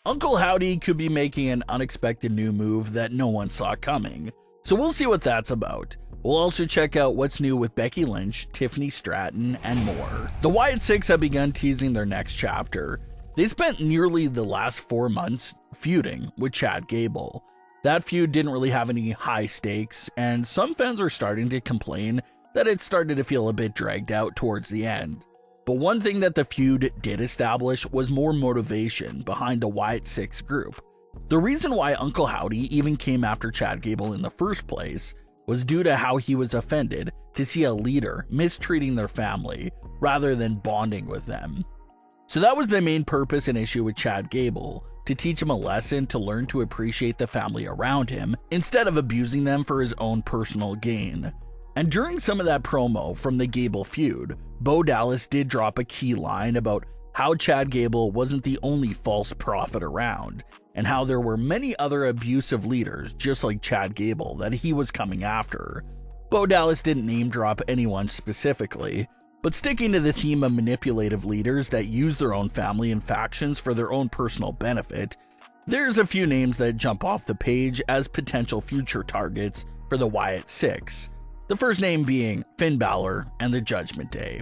Uncle Howdy could be making an unexpected new move that no one saw coming, so we'll see what that's about. We'll also check out what's new with Becky Lynch, Tiffany Stratton, and more. The Wyatt Six have begun teasing their next chapter. They spent nearly the last 4 months feuding with Chad Gable. That feud didn't really have any high stakes, and some fans are starting to complain that it started to feel a bit dragged out towards the end. But one thing that the feud did establish was more motivation behind the Wyatt Six group. The reason why Uncle Howdy even came after Chad Gable in the first place was due to how he was offended to see a leader mistreating their family rather than bonding with them. So that was the main purpose and issue with Chad Gable, to teach him a lesson to learn to appreciate the family around him instead of abusing them for his own personal gain. And during some of that promo from the Gable feud, Bo Dallas did drop a key line about how Chad Gable wasn't the only false prophet around, and how there were many other abusive leaders just like Chad Gable that he was coming after. Bo Dallas didn't name drop anyone specifically, but sticking to the theme of manipulative leaders that use their own family and factions for their own personal benefit, there's a few names that jump off the page as potential future targets for the Wyatt Six. The first name being Finn Balor and the Judgment Day.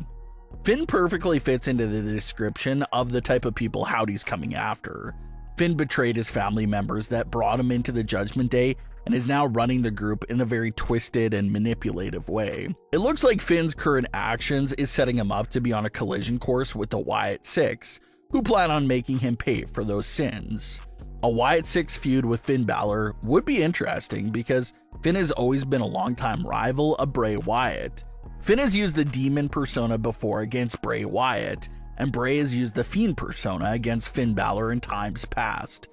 Finn perfectly fits into the description of the type of people Howdy's coming after. Finn betrayed his family members that brought him into the Judgment Day and is now running the group in a very twisted and manipulative way. It looks like Finn's current actions is setting him up to be on a collision course with the Wyatt Six, who plan on making him pay for those sins. A Wyatt Six feud with Finn Balor would be interesting because Finn has always been a longtime rival of Bray Wyatt. Finn has used the Demon persona before against Bray Wyatt, and Bray has used the Fiend persona against Finn Balor in times past.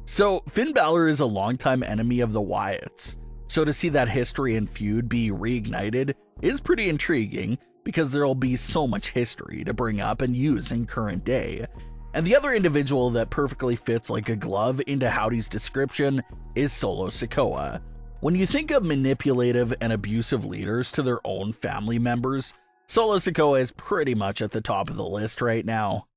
So Finn Balor is a longtime enemy of the Wyatts, so to see that history and feud be reignited is pretty intriguing because there'll be so much history to bring up and use in current day. And the other individual that perfectly fits like a glove into Howdy's description is Solo Sikoa. When you think of manipulative and abusive leaders to their own family members, Solo Sikoa is pretty much at the top of the list right now.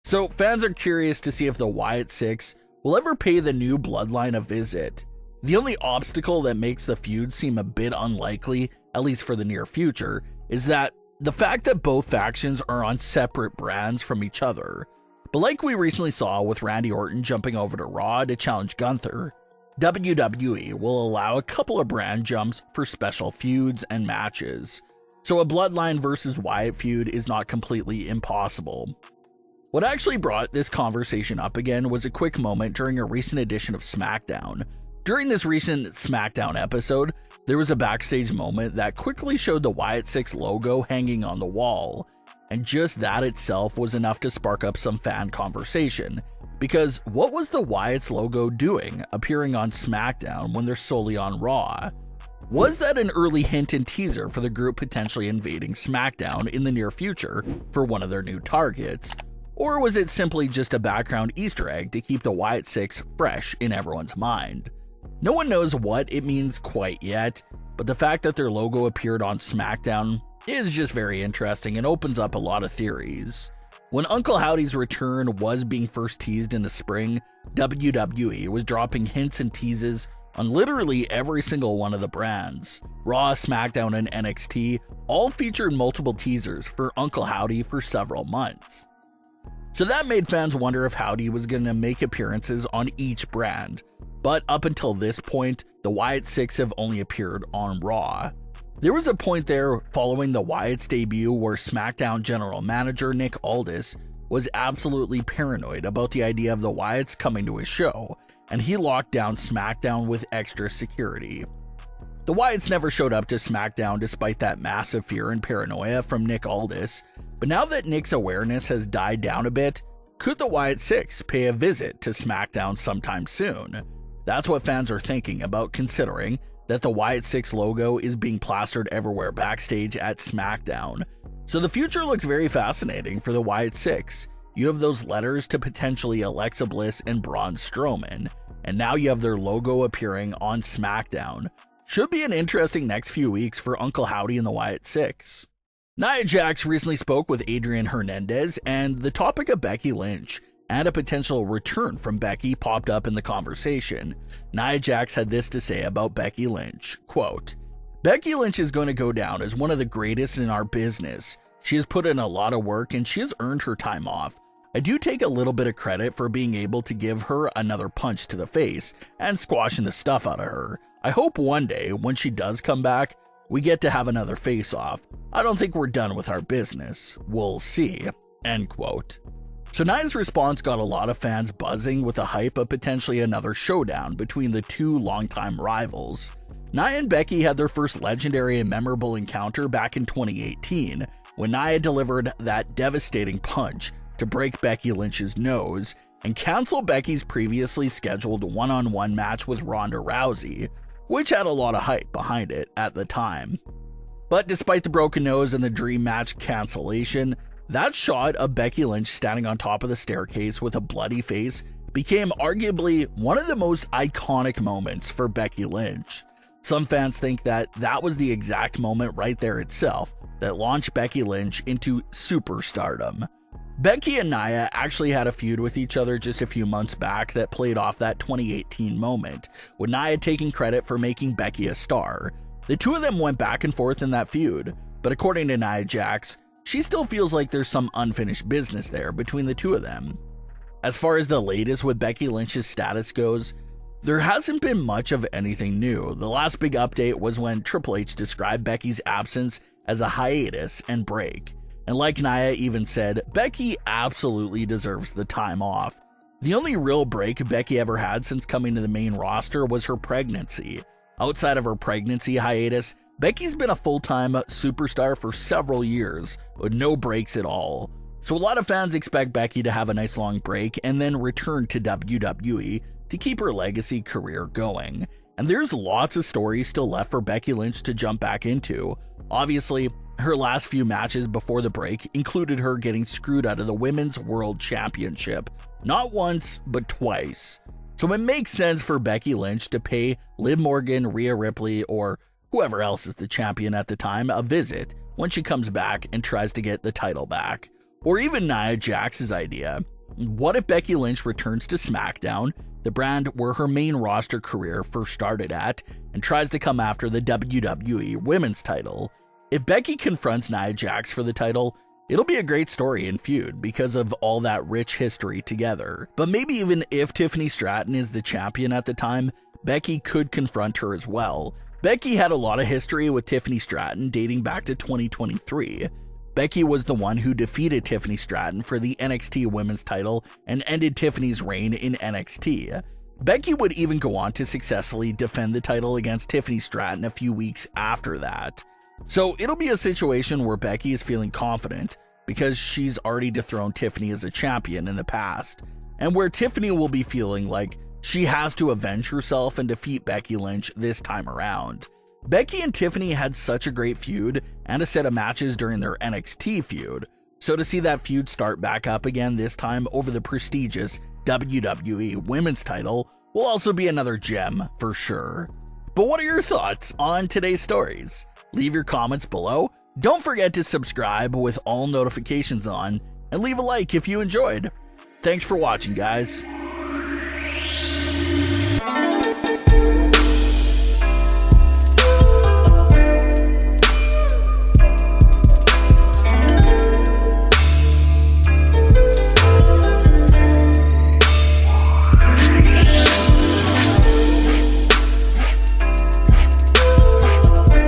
So fans are curious to see if the Wyatt Six will ever pay the new bloodline a visit. The only obstacle that makes the feud seem a bit unlikely, at least for the near future, is that the fact that both factions are on separate brands from each other. But like we recently saw with Randy Orton jumping over to Raw to challenge Gunther, WWE will allow a couple of brand jumps for special feuds and matches. So a Bloodline versus Wyatt feud is not completely impossible. What actually brought this conversation up again was a quick moment during a recent edition of SmackDown. During this recent SmackDown episode, there was a backstage moment that quickly showed the Wyatt Six logo hanging on the wall, and just that itself was enough to spark up some fan conversation. Because what was the Wyatt's logo doing appearing on SmackDown when they're solely on Raw? Was that an early hint and teaser for the group potentially invading SmackDown in the near future for one of their new targets? Or was it simply just a background Easter egg to keep the Wyatt Six fresh in everyone's mind? No one knows what it means quite yet, but the fact that their logo appeared on SmackDown is just very interesting and opens up a lot of theories. When Uncle Howdy's return was being first teased in the spring, WWE was dropping hints and teases on literally every single one of the brands. Raw, SmackDown, and NXT all featured multiple teasers for Uncle Howdy for several months. So that made fans wonder if Howdy was going to make appearances on each brand, but up until this point, the Wyatt Six have only appeared on Raw. There was a point there following the Wyatt's debut where SmackDown general manager Nick Aldis was absolutely paranoid about the idea of the Wyatts coming to his show, and he locked down SmackDown with extra security. The Wyatts never showed up to SmackDown despite that massive fear and paranoia from Nick Aldis, but now that Nick's awareness has died down a bit, could the Wyatt Six pay a visit to SmackDown sometime soon? That's what fans are thinking about, considering that the Wyatt Six logo is being plastered everywhere backstage at SmackDown. So the future looks very fascinating for the Wyatt Six. You have those letters to potentially Alexa Bliss and Braun Strowman, and now you have their logo appearing on SmackDown. Should be an interesting next few weeks for Uncle Howdy and the Wyatt 6. Nia Jax recently spoke with Adrian Hernandez, and the topic of Becky Lynch and a potential return from Becky popped up in the conversation. Nia Jax had this to say about Becky Lynch, quote, "Becky Lynch is going to go down as one of the greatest in our business. She has put in a lot of work and she has earned her time off. I do take a little bit of credit for being able to give her another punch to the face and squashing the stuff out of her. I hope one day, when she does come back, we get to have another face-off. I don't think we're done with our business. We'll see." End quote. So Nia's response got a lot of fans buzzing with the hype of potentially another showdown between the two longtime rivals. Nia and Becky had their first legendary and memorable encounter back in 2018, when Nia delivered that devastating punch to break Becky Lynch's nose and cancel Becky's previously scheduled one-on-one match with Ronda Rousey, which had a lot of hype behind it at the time. But despite the broken nose and the dream match cancellation, that shot of Becky Lynch standing on top of the staircase with a bloody face became arguably one of the most iconic moments for Becky Lynch. Some fans think that that was the exact moment right there itself that launched Becky Lynch into superstardom. Becky and Nia actually had a feud with each other just a few months back that played off that 2018 moment, with Nia taking credit for making Becky a star. The two of them went back and forth in that feud, but according to Nia Jax, she still feels like there's some unfinished business there between the two of them. As far as the latest with Becky Lynch's status goes, there hasn't been much of anything new. The last big update was when Triple H described Becky's absence as a hiatus and break. And like Nia even said, Becky absolutely deserves the time off. The only real break Becky ever had since coming to the main roster was her pregnancy. Outside of her pregnancy hiatus, Becky's been a full-time superstar for several years, with no breaks at all. So a lot of fans expect Becky to have a nice long break and then return to WWE to keep her legacy career going. And there's lots of stories still left for Becky Lynch to jump back into. Obviously, her last few matches before the break included her getting screwed out of the Women's World Championship, not once, but twice. So it makes sense for Becky Lynch to pay Liv Morgan, Rhea Ripley, or whoever else is the champion at the time a visit when she comes back and tries to get the title back. Or even Nia Jax's idea. What if Becky Lynch returns to SmackDown, the brand where her main roster career first started at, and tries to come after the WWE Women's title? If Becky confronts Nia Jax for the title, it'll be a great story and feud because of all that rich history together. But maybe even if Tiffany Stratton is the champion at the time, Becky could confront her as well. Becky had a lot of history with Tiffany Stratton dating back to 2023. Becky was the one who defeated Tiffany Stratton for the NXT Women's title and ended Tiffany's reign in NXT. Becky would even go on to successfully defend the title against Tiffany Stratton a few weeks after that. So it'll be a situation where Becky is feeling confident because she's already dethroned Tiffany as a champion in the past, and where Tiffany will be feeling like she has to avenge herself and defeat Becky Lynch this time around. Becky and Tiffany had such a great feud and a set of matches during their NXT feud, so to see that feud start back up again this time over the prestigious WWE Women's title will also be another gem for sure. But what are your thoughts on today's stories? Leave your comments below. Don't forget to subscribe with all notifications on, and leave a like if you enjoyed. Thanks for watching, guys.